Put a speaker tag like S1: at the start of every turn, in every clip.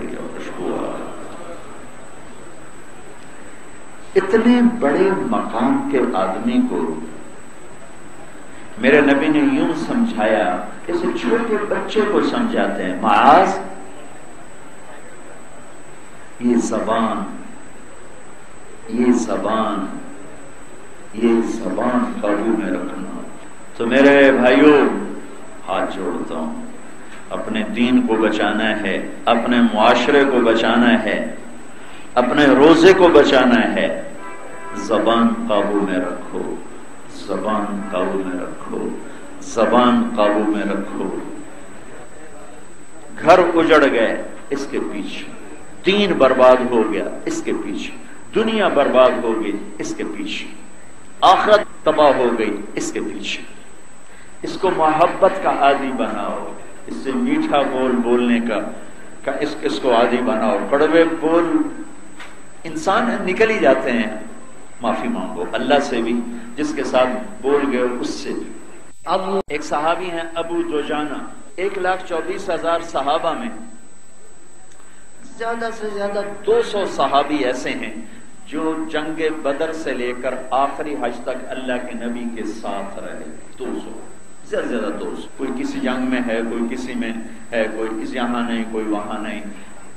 S1: رہی ہے، خوشبو آ رہی ہے۔ اتنے بڑے مقام کے آدمی کو میرے نبی نے یوں سمجھایا جیسے چھوٹے بچے کو سمجھاتے ہیں، معاذ یہ زبان قابو میں رکھنا۔ تو میرے بھائیوں ہاتھ جوڑتا ہوں، اپنے دین کو بچانا ہے، اپنے معاشرے کو بچانا ہے، اپنے روزے کو بچانا ہے، زبان قابو میں رکھو، زبان قابو میں رکھو، زبان قابو میں رکھو۔ گھر اجڑ گئے اس کے پیچھے، دین برباد ہو گیا اس کے پیچھے، دنیا برباد ہو گئی اس کے پیچھے، آخرت تباہ ہو گئی اس کے پیچھے۔ اس کو محبت کا عادی بناؤ، اس سے میٹھا بول بولنے کا اس کو عادی بناؤ۔ کڑوے بول انسان نکل ہی جاتے ہیں، معافی مانگو اللہ سے بھی، جس کے ساتھ بول گئے اس سے بھی۔ اب ایک صحابی ہیں ابو دجانہ، 1,24,000 صحابہ میں زیادہ سے زیادہ 200 صحابی ایسے ہیں جو جنگ بدر سے لے کر آخری حج تک اللہ کے نبی کے ساتھ رہے۔ 200 زیادہ سے زیادہ 200، کوئی کسی جنگ میں ہے، کوئی کسی میں ہے، کوئی یہاں نہیں، کوئی وہاں نہیں۔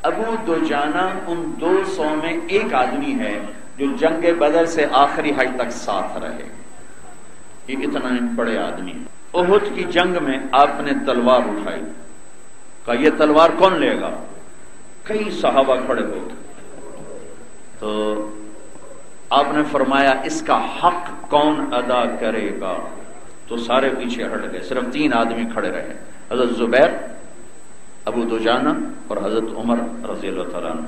S1: ابو دجانہ ان 200 میں ایک آدمی ہے جو جنگ بدر سے آخری حج تک ساتھ رہے۔ یہ اتنا بڑے آدمی ہے۔ احد کی جنگ میں آپ نے تلوار اٹھائی، کہا یہ تلوار کون لے گا؟ کئی صحابہ کھڑے ہو گئے، تو آپ نے فرمایا اس کا حق کون ادا کرے گا؟ تو سارے پیچھے ہٹ گئے، صرف 3 آدمی کھڑے رہے، حضرت زبیر، ابو دجانہ اور حضرت عمر رضی اللہ تعالیٰ عنہ۔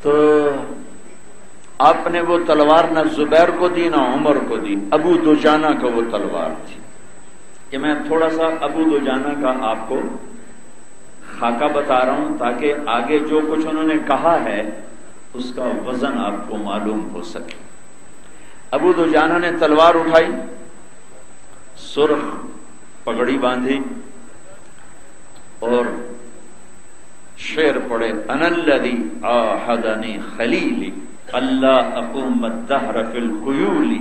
S1: تو آپ نے وہ تلوار نہ زبیر کو دی نہ عمر کو دی، ابو دجانہ کا وہ تلوار تھی۔ کہ میں تھوڑا سا ابو دجانہ کا آپ کو خاکہ بتا رہا ہوں تاکہ آگے جو کچھ انہوں نے کہا ہے اس کا وزن آپ کو معلوم ہو سکے۔ ابو دجانہ نے تلوار اٹھائی، سرخ پگڑی باندھی اور شعر پڑھے، انا الذی عاہدنی خلیلی اللہ اقوم الدہر فی الخیول،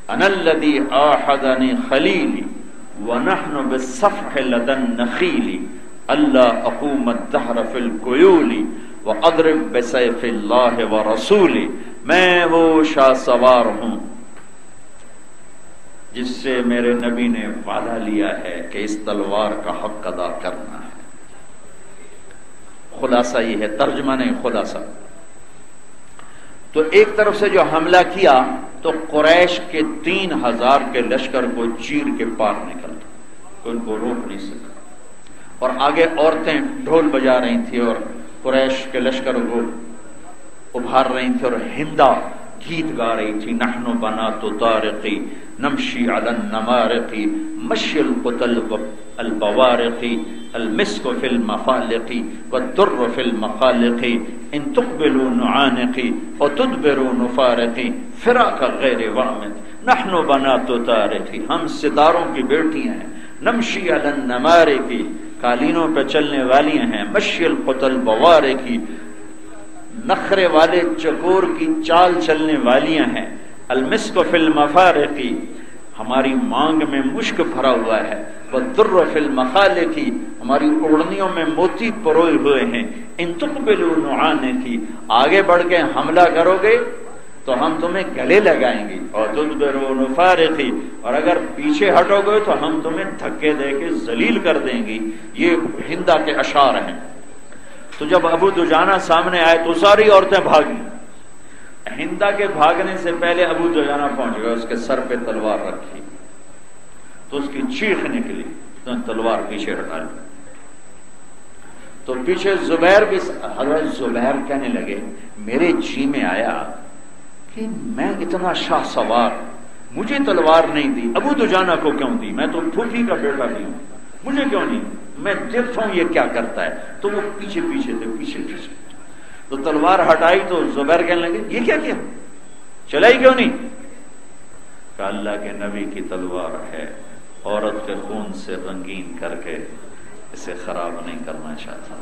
S1: انا الذی عاہدنی خلیلی ونحن بالصفح لدى النخیل، اللہ اقوم الدہر فی الخیول واضرب بسیف اللہ ورسولہ۔ میں وہ شاہ سوار ہوں جس سے میرے نبی نے وعدہ لیا ہے کہ اس تلوار کا حق ادا کرنا ہے۔ خلاصہ یہ ہے، ترجمہ نہیں، خلاصہ۔ تو ایک طرف سے جو حملہ کیا تو قریش کے 3,000 کے لشکر کو چیر کے پار نکل گئے، تو ان کو روک نہیں سکا، اور آگے عورتیں ڈھول بجا رہی تھی اور قریش کے لشکر کو ابھار رہی تھی، اور ہندا گیت گا رہی تھی، نحن بنات طارقی نمشی علی النمارق مشی القتل البوارق المسک فی المخالق والدر فی المخالق ان تقبلوا نعانقی وتدبروا نفارقی فراق غیر وامد نحن بنات طارقی، ہم ستاروں کی بیٹیاں ہیں، نمشی علی النمارق قالینوں پہ چلنے والی ہیں، مشی القتل بوارقی نخرے والے چکور کی چال چلنے والیاں ہیں، المسک فی المفارقی ہماری مانگ میں مشک بھرا ہوا ہے، والدر فی المخالق ہماری اوڑھنیوں میں موتی پروئے ہوئے ہیں، ان تقبلوا نعانقی آگے بڑھ کے حملہ کرو گے تو ہم تمہیں گلے لگائیں گے، اور تدبروا نفارقی اور اگر پیچھے ہٹو گے تو ہم تمہیں دھکے دے کے ذلیل کر دیں گے۔ یہ ہندا کے اشعار ہیں۔ تو جب ابو دجانہ سامنے آئے تو ساری عورتیں بھاگی، ہندا کے بھاگنے سے پہلے ابو دجانہ پہنچ گئے، اس کے سر پہ تلوار رکھی تو اس کی چیخ نکلی، تو تلوار پیچھے ہٹا لی۔ تو پیچھے زبیر بھی، حضرت زبیر کہنے لگے میرے جی میں آیا کہ میں اتنا شاہ سوار، مجھے تلوار نہیں دی، ابو دجانہ کو کیوں دی؟ میں تو پھوپھی کا بیٹا بھی ہوں، مجھے کیوں نہیں؟ میں دیکھتا ہوں یہ کیا کرتا ہے۔ تو وہ پیچھے پیچھے تھے، پیچھے پیچھے، تو تلوار ہٹائی تو زبیر کہنے لگے یہ کیا کیا، چلائی کیوں نہیں؟ کہ اللہ کے نبی کی تلوار ہے، عورت کے خون سے رنگین کر کے اسے خراب نہیں کرنا چاہتا.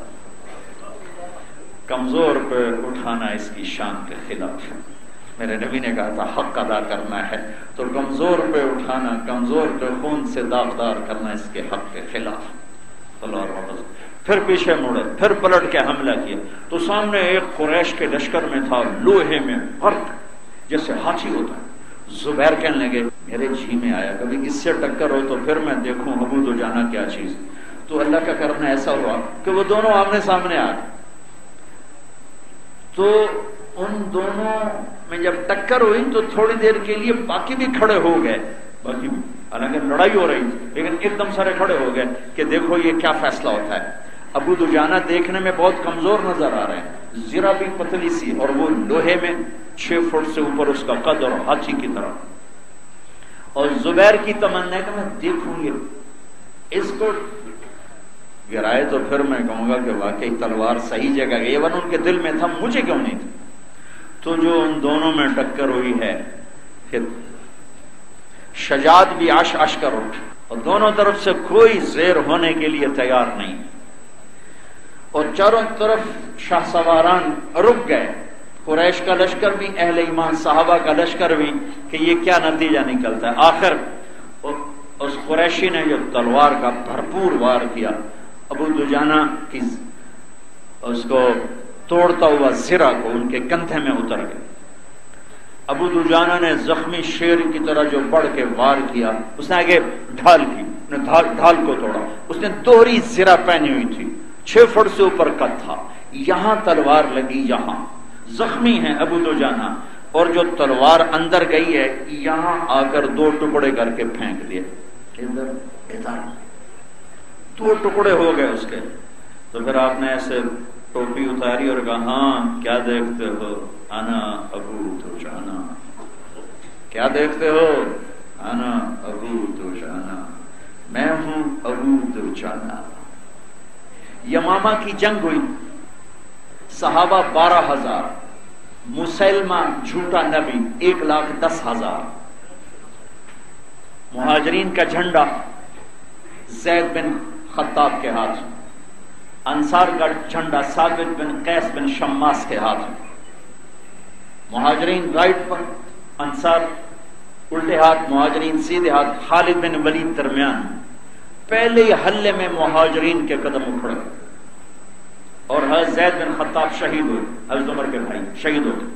S1: کمزور پہ اٹھانا اس کی شان کے خلاف ہے. میرے نبی نے کہا تھا حق ادا کرنا ہے تو کمزور پہ اٹھانا، کمزور پہ خون سے داغدار کرنا اس کے حق کے خلاف. پھر پیچھے مڑے، پھر پلٹ کے حملہ کیا تو سامنے ایک قریش کے لشکر میں تھا لوہے میں فرق جیسے ہاتھی ہوتا ہے. زبیر کہنے لگے میرے جی میں آیا کبھی اس سے ٹکر ہو تو پھر میں دیکھوں ابو دجانہ کیا چیز. تو اللہ کا کرنا ایسا ہوا کہ وہ دونوں آمنے سامنے آ گئے. تو ان دونوں میں جب ٹکر ہوئی تو تھوڑی دیر کے لیے باقی بھی کھڑے ہو گئے، باقی حالانکہ لڑائی ہو رہی لیکن ایک دم سارے کھڑے ہو گئے کہ دیکھو یہ کیا فیصلہ ہوتا ہے. ابو دجانہ دیکھنے میں بہت کمزور نظر آ رہے ہیں، زرہ بھی پتلی سی، اور وہ لوہے میں 6 فٹ سے اوپر اس کا قد اور ہاتھی کی طرح. اور زبیر کی تمنا ہے کہ میں دیکھوں گی اس کو گرائے تو پھر میں کہوں گا کہ واقعی تلوار صحیح جگہ گئی، ورنہ ان کے دل میں تھا مجھے کیوں نہیں تھا. تو جو ان دونوں میں ٹکر ہوئی ہے کہ شجاعت بھی عش عش کر اٹھ، اور دونوں طرف سے کوئی زیر ہونے کے لیے تیار نہیں، اور چاروں طرف شاہ سواران رک گئے. قریش کا لشکر بھی، اہل ایمان صحابہ کا لشکر بھی کہ یہ کیا نتیجہ نکلتا ہے. آخر اس قریشی نے جو تلوار کا بھرپور وار کیا، ابو دجانہ کی اس کو توڑتا ہوا زرہ کو ان کے کندھے میں اتر گیا. ابو دجانہ نے زخمی شیر کی طرح جو بڑھ کے وار کیا، اس نے آگے ڈھال کی، ڈھال کو توڑا. اس نے دوہری زرہ پہنی ہوئی تھی، 6 فٹ سے اوپر قد تھا، یہاں تلوار لگی، یہاں زخمی ہیں ابو دجانہ، اور جو تلوار اندر گئی ہے یہاں آ کر 2 ٹکڑے کر کے پھینک دیے. ادھر ادھر 2 ٹکڑے ہو گئے اس کے. تو پھر آپ نے ایسے ٹوپی اتاری اور کہا ہاں کیا دیکھتے ہو؟ انا ابو دجانہ. کیا دیکھتے ہو؟ انا ابو دجانہ، میں ہوں ابو دجانہ. یمامہ کی جنگ ہوئی، صحابہ 12,000، مسلمہ جھوٹا نبی 1,10,000. مہاجرین کا جھنڈا زید بن خطاب کے ہاتھ، انصار کا جھنڈا ثابت بن قیس بن شماس کے ہاتھ. مہاجرین رائٹ پر، انصار الٹے ہاتھ، مہاجرین سیدھے ہاتھ. خالد بن ولید درمیان. پہلے ہی حلے میں مہاجرین کے قدم اکھڑ گئے اور حضرت زید بن خطاب شہید ہوئے، حضرت عمر کے بھائی شہید ہو گئے.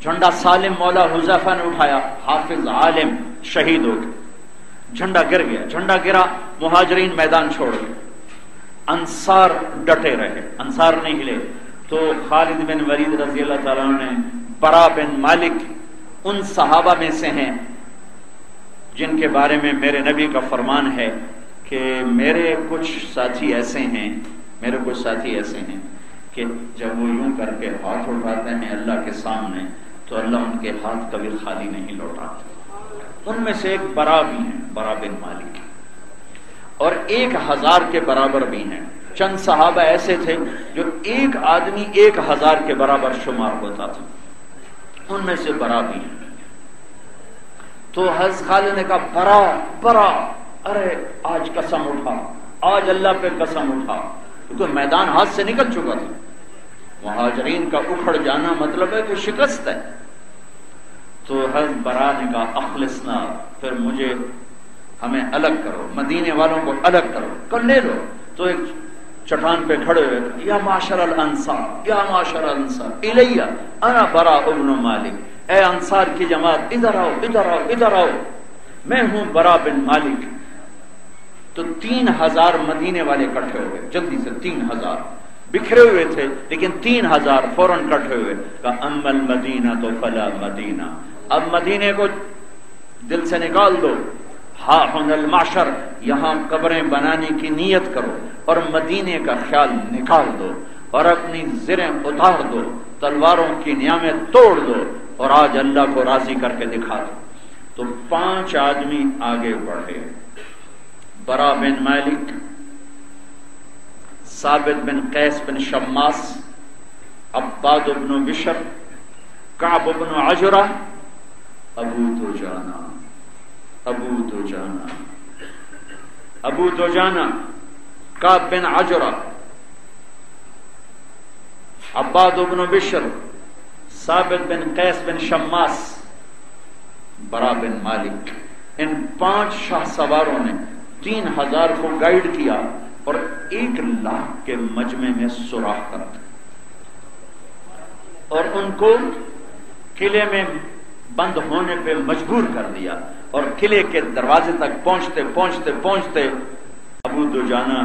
S1: جھنڈا سالم مولا حذیفہ نے اٹھایا، حافظ عالم شہید ہو گئے. جھنڈا گر گیا، جھنڈا گرا، مہاجرین میدان چھوڑ گئے، انصار ڈٹے رہے، انصار نہیں ہلے. تو خالد بن ولید رضی اللہ تعالیٰ نے، برا بن مالک ان صحابہ میں سے ہیں جن کے بارے میں میرے نبی کا فرمان ہے کہ میرے کچھ ساتھی ایسے ہیں کہ جب وہ یوں کر کے ہاتھ اٹھاتے ہیں اللہ کے سامنے تو اللہ ان کے ہاتھ کبھی خالی نہیں لوٹاتے. ان میں سے ایک برا بھی ہیں، برا بن مالک، اور 1,000 کے برابر بھی ہیں. چند صحابہ ایسے تھے جو ایک آدمی 1,000 کے برابر شمار ہوتا تھا، ان میں سے برا بھی ہیں. تو حضرت خالد نے کہا برا، ارے آج قسم اٹھا، آج اللہ پہ قسم اٹھا، کیونکہ میدان ہاتھ سے نکل چکا تھا. مہاجرین کا اکھڑ جانا مطلب ہے کہ شکست ہے. تو حضرت برا نے کہا اخلصنا، پھر ہمیں الگ کرو، مدینے والوں کو الگ کرو، کر لے لو. تو ایک چٹان پہ کھڑے ہوئے، یا معاشر الانصار، یا معاشر الانصار الیہ انا برا ابن مالک، اے انصار کی جماعت ادھر آؤ، ادھر آؤ، ادھر آؤ، میں ہوں برا بن مالک. تو 3,000 مدینے والے اکٹھے ہو گئے جلدی سے. 3,000 بکھرے ہوئے تھے لیکن 3,000 فوراً اکٹھے ہوئے. کہا اما المدینہ تو فلا مدینہ، اب مدینے کو دل سے نکال دو. ہاں ہن المعشر، یہاں قبریں بنانے کی نیت کرو اور مدینے کا خیال نکال دو اور اپنی زریں اتار دو، تلواروں کی نیامیں توڑ دو اور آج اللہ کو راضی کر کے دکھا دو. تو 5 آدمی آگے بڑھے، برا بن مالک، ثابت بن قیس بن شماس، عباد بن بشر، کعب بن عجرہ، ابو دجانہ کعب بن عجرہ، عباد بن بشر، ثابت بن قیس بن شماس، برا بن مالک، ان 5 شاہ سواروں نے 3000 کو گائیڈ کیا اور 1,00,000 کے مجمع میں سوراخ کر دیا اور ان کو قلعے میں بند ہونے پہ مجبور کر دیا، اور قلعے کے دروازے تک پہنچتے پہنچتے پہنچتے ابو دجانہ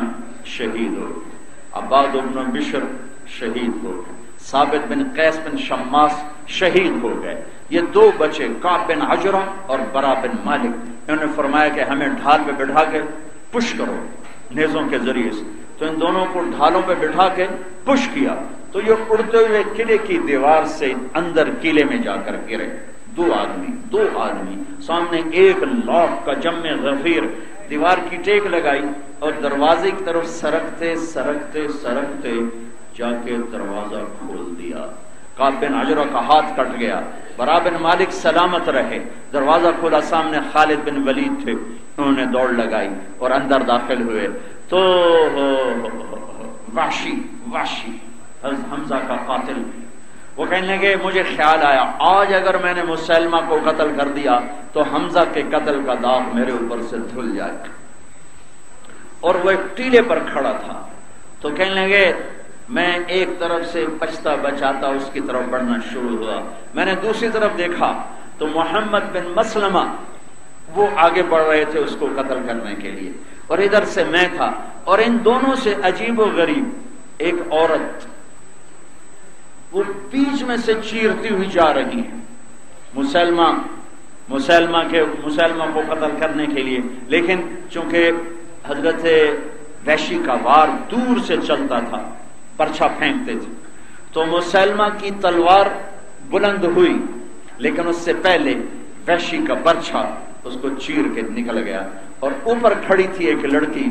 S1: شہید ہو گئے، عباد بن بشر شہید ہو گئے، ثابت بن قیس بن شماس شہید ہو گئے۔ یہ 2 بچے کعب بن عجرہ اور برا بن مالک، انہوں نے فرمایا کہ ہمیں ڈھال پہ بٹھا کے پش کرو نیزوں کے ذریعے سے، تو ان دونوں کو ڈھالوں پہ بٹھا کے پش کیا تو یہ اڑتے ہوئے قلعے کی دیوار سے اندر قلعے میں جا کر گرے۔ 2 آدمی سامنے 1,00,000 کا جمع غفیر، دیوار کی ٹیک لگائی اور دروازے کی طرف سرکتے سرکتے سرکتے جا کے دروازہ کھول دیا۔ کعب بن عجرہ کا ہاتھ کٹ گیا، برا بن مالک سلامت رہے، دروازہ کھولا، سامنے خالد بن ولید تھے، انہوں نے دوڑ لگائی اور اندر داخل ہوئے تو وحشی حمزہ کا قاتل، وہ کہنے لگے مجھے خیال آیا آج اگر میں نے مسلمہ کو قتل کر دیا تو حمزہ کے قتل کا داغ میرے اوپر سے دھل جائے گا، اور وہ ایک ٹیلے پر کھڑا تھا تو کہنے لگے میں ایک طرف سے بچتا بچاتا اس کی طرف بڑھنا شروع ہوا، میں نے دوسری طرف دیکھا تو محمد بن مسلمہ وہ آگے بڑھ رہے تھے اس کو قتل کرنے کے لیے، اور ادھر سے میں تھا، اور ان دونوں سے عجیب و غریب ایک عورت وہ بیچ میں سے چیرتی ہوئی جا رہی ہے مسلمہ کو قتل کرنے کے لیے، لیکن چونکہ حضرت وحشی کا وار دور سے چلتا تھا، برچھا پھینکتے تھے، تو مسلمہ کی تلوار بلند ہوئی لیکن اس سے پہلے وحشی کا برچھا اس کو چیر کے نکل گیا، اور اوپر کھڑی تھی ایک لڑکی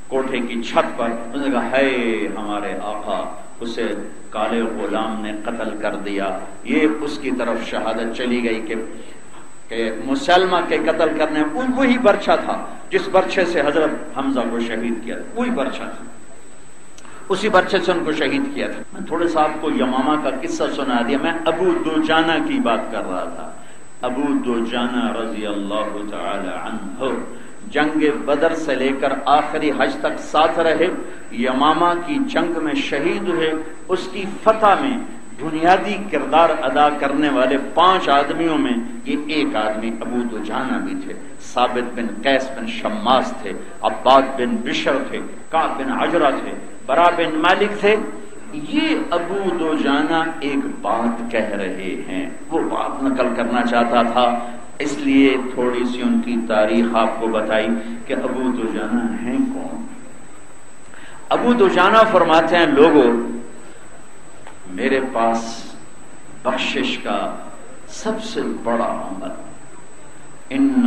S1: کوٹھے کی چھت پر، اس نے کہا ہے ہمارے آقا، اسے کالے غلام نے قتل کر دیا۔ یہ اس کی طرف شہادت چلی گئی کہ مسلمہ کے قتل کرنے وہی برچھا تھا جس برچھے سے حضرت حمزہ کو شہید کیا، وہی برچھا تھا، اسی برچھے سے ان کو شہید کیا تھا۔ میں تھوڑے سا آپ کو یمامہ کا قصہ سنا دیا، میں ابو دجانہ کی بات کر رہا تھا۔ ابو دجانہ رضی اللہ تعالی عنہ جنگ بدر سے لے کر آخری حج تک ساتھ رہے، یمامہ کی جنگ میں شہید ہوئے، اس کی فتح میں بنیادی کردار ادا کرنے والے 5 آدمیوں میں یہ ایک آدمی ابو دجانہ بھی تھے، ثابت بن قیس بن شماس تھے، عباد بن بشر تھے، کعب بن عجرہ تھے، برا بن مالک تھے۔ یہ ابو دجانہ ایک بات کہہ رہے ہیں، وہ بات نقل کرنا چاہتا تھا، اس لیے تھوڑی سی ان کی تاریخ آپ کو بتائی کہ ابو دجانہ ہیں کون۔ ابو دجانہ فرماتے ہیں لوگوں، میرے پاس بخشش کا سب سے بڑا عمل، ان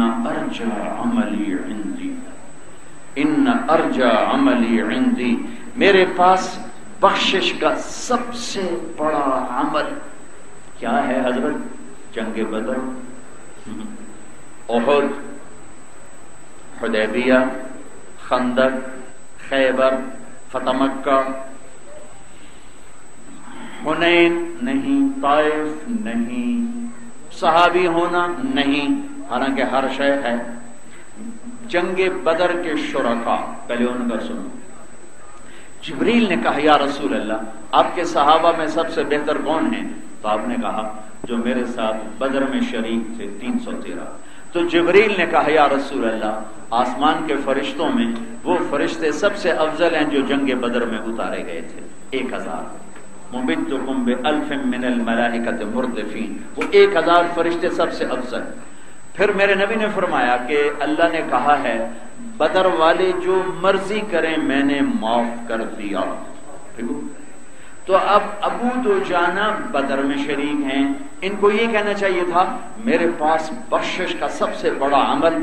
S1: ارجا عملی عندی، میرے پاس بخشش کا سب سے بڑا عمل کیا ہے حضرت؟ جنگ بدر، احد، حدیبیہ، خندق، خیبر، فتح مکہ، حنین نہیں، طائف نہیں، صحابی ہونا نہیں، حالانکہ ہر شے ہے۔ جنگ بدر کے شرکاء، پہلے ان کا سنو۔ جبریل نے کہا یا رسول اللہ، آپ کے صحابہ میں سب سے بہتر کون ہیں؟ تو آپ نے کہا جو میرے ساتھ بدر میں شریک تھے 313۔ تو جبریل نے کہا یا رسول اللہ، آسمان کے فرشتوں میں وہ فرشتے سب سے افضل ہیں جو جنگ بدر میں اتارے گئے تھے، 1000۔ مبتکم بألف من الملائکۃ مردفین، وہ 1000 فرشتے سب سے افضل۔ پھر میرے نبی نے فرمایا کہ اللہ نے کہا ہے بدر والے جو مرضی کریں میں نے معاف کر دیا۔ تو اب ابو دجانہ بدر میں شریک ہیں، ان کو یہ کہنا چاہیے تھا میرے پاس بخشش کا سب سے بڑا عمل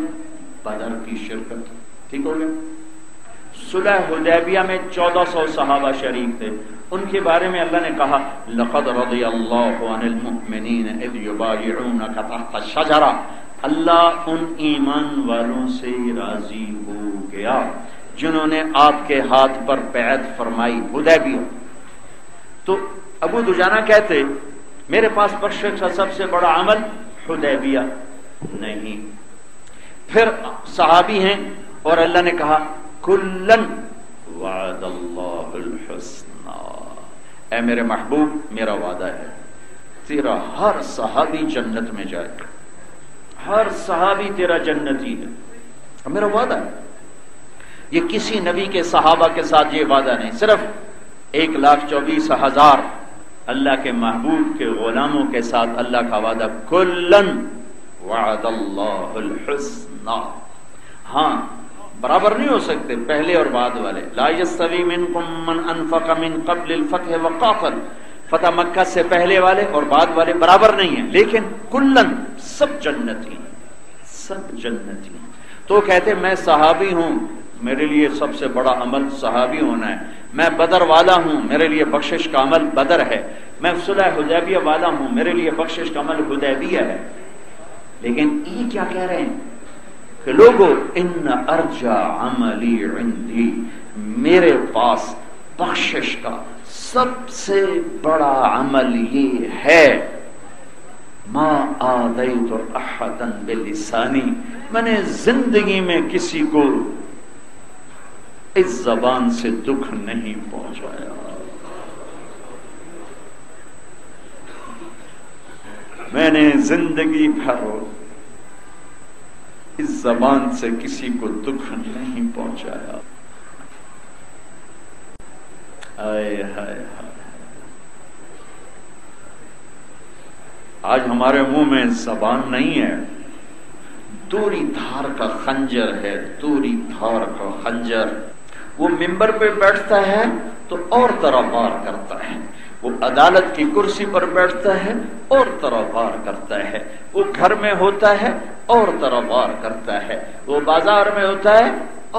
S1: بدر کی شرکت۔ ٹھیک ہو گیا؟ صلح حدیبیہ میں 1400 صحابہ شریک تھے، ان کے بارے میں اللہ نے کہا لقد رضی اللہ عن المؤمنین اذ یبایعونک تحت الشجرہ، اللہ ان ایمان والوں سے راضی ہو گیا جنہوں نے آپ کے ہاتھ پر بیعت فرمائی حدیبیہ. تو ابو دجانہ کہتے میرے پاس بخشش کا سب سے بڑا عمل حدیبیہ نہیں. پھر صحابی ہیں اور اللہ نے کہا کلن وعد اللہ الحسنى، اے میرے محبوب میرا وعدہ ہے تیرا ہر صحابی جنت میں جائے گا، ہر صحابی تیرا جنتی ہے، میرا وعدہ ہے. یہ کسی نبی کے صحابہ کے ساتھ یہ وعدہ نہیں، صرف 1,24,000 اللہ کے محبوب کے غلاموں کے ساتھ اللہ کا وعدہ کلن وعد اللہ الحسنى. ہاں برابر نہیں ہو سکتے پہلے اور بعد والے. لا یستوی منکم من انفق من قبل الفتح وقاتل، فتح مکہ سے پہلے والے اور بعد والے برابر نہیں ہیں، لیکن کلن سب جنتی، سب جنتی. تو کہتے میں صحابی ہوں، میرے لیے سب سے بڑا عمل صحابی ہونا ہے. میں بدر والا ہوں، میرے لیے بخشش کا عمل بدر ہے. میں صلح حدیبیہ والا ہوں، میرے لیے بخشش کا عمل حدیبیہ ہے. لیکن یہ کیا کہہ رہے ہیں کہ لوگوں ان ارجا عملی عندی، میرے پاس بخشش کا سب سے بڑا عمل یہ ہے ما آذیت احدا بلسانی، میں نے زندگی میں کسی کو اس زبان سے دکھ نہیں پہنچایا. میں نے زندگی بھر اس زبان سے کسی کو دکھ نہیں پہنچایا. آئے ہائے ہائے، آج ہمارے منہ میں زبان نہیں ہے، دوری دھار کا خنجر ہے، دوری دھار کا خنجر. وہ ممبر پہ بیٹھتا ہے تو اور طرح وار کرتا ہے، وہ عدالت کی کرسی پر بیٹھتا ہے اور طرح وار کرتا ہے، وہ گھر میں ہوتا ہے اور طرح وار کرتا ہے، وہ بازار میں ہوتا ہے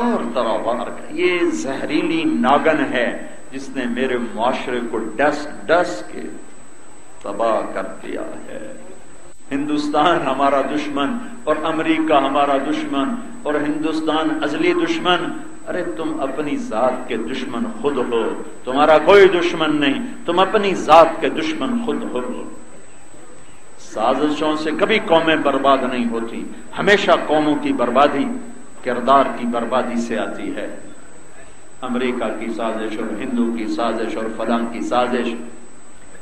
S1: اور طرح وار کرتا ہے. یہ زہریلی ناگن ہے جس نے میرے معاشرے کو ڈس ڈس کے تباہ کر دیا ہے. ہندوستان ہمارا دشمن اور امریکہ ہمارا دشمن اور ہندوستان ازلی دشمن. ارے تم اپنی ذات کے دشمن خود ہو، تمہارا کوئی دشمن نہیں، تم اپنی ذات کے دشمن خود ہو. سازشوں سے کبھی قومیں برباد نہیں ہوتی، ہمیشہ قوموں کی بربادی کردار کی بربادی سے آتی ہے. امریکہ کی سازش اور ہندو کی سازش اور فلاں کی سازش،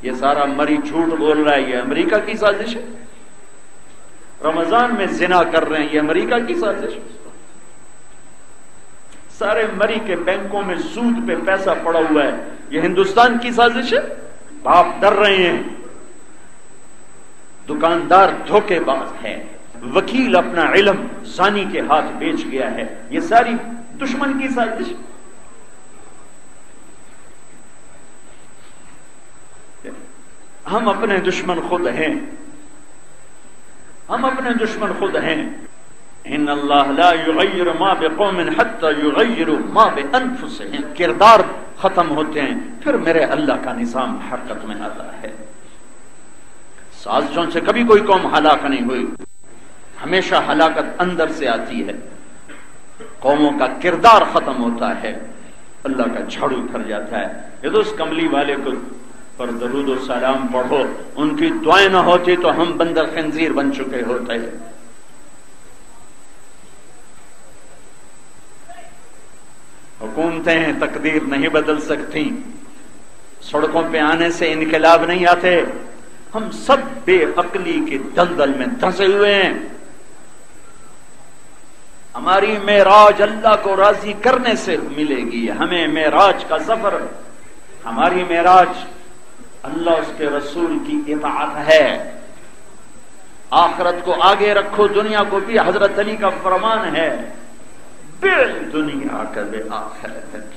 S1: یہ سارا مری جھوٹ بول رہا ہے، یہ امریکہ کی سازش ہے. رمضان میں زنا کر رہے ہیں، یہ امریکہ کی سازش. سارے مری کے بینکوں میں سود پہ پیسہ پڑا ہوا ہے، یہ ہندوستان کی سازش ہے. باپ ڈر رہے ہیں، دکاندار دھوکے باز ہے، وکیل اپنا علم زانی کے ہاتھ بیچ گیا ہے، یہ ساری دشمن کی سازش. ہم اپنے دشمن خود ہیں، ہم اپنے دشمن خود ہیں. ان اللہ لا یغیر ما بقوم حتی یغیروا ما بانفسہم. کردار ختم ہوتے ہیں پھر میرے اللہ کا نظام حرکت میں آتا ہے. سازشوں سے کبھی کوئی قوم ہلاک نہیں ہوئی، ہمیشہ ہلاکت اندر سے آتی ہے. قوموں کا کردار ختم ہوتا ہے، اللہ کا جھاڑو پھر جاتا ہے. یہ تو اس کملی والے کو پر درود و سلام پڑھو، ان کی دعائیں نہ ہوتی تو ہم بندر خنزیر بن چکے ہوتے ہیں. حکومتیں تقدیر نہیں بدل سکتی، سڑکوں پہ آنے سے انقلاب نہیں آتے. ہم سب بے عقلی کے دلدل میں دھنسے ہوئے ہیں. ہماری معراج اللہ کو راضی کرنے سے ملے گی. ہمیں معراج کا سفر، ہماری معراج اللہ اس کے رسول کی اطاعت ہے. آخرت کو آگے رکھو، دنیا کو بھی. حضرت علی کا فرمان ہے بِعْ دُنْيَاكَ بِآخِرَتِكَ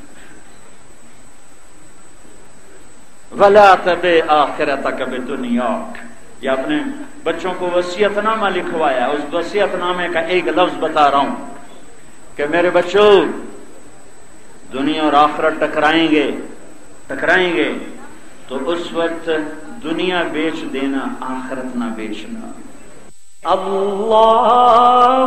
S1: وَلَا تَبِعْ آخِرَتَكَ بِدُنْيَاكَ. یہ اپنے بچوں کو وصیت نامہ لکھوایا. اس وصیت نامے کا ایک لفظ بتا رہا ہوں کہ میرے بچوں، دنیا اور آخرت ٹکرائیں گے تو اس وقت دنیا بیچ دینا، آخرت نہ بیچنا. اللہ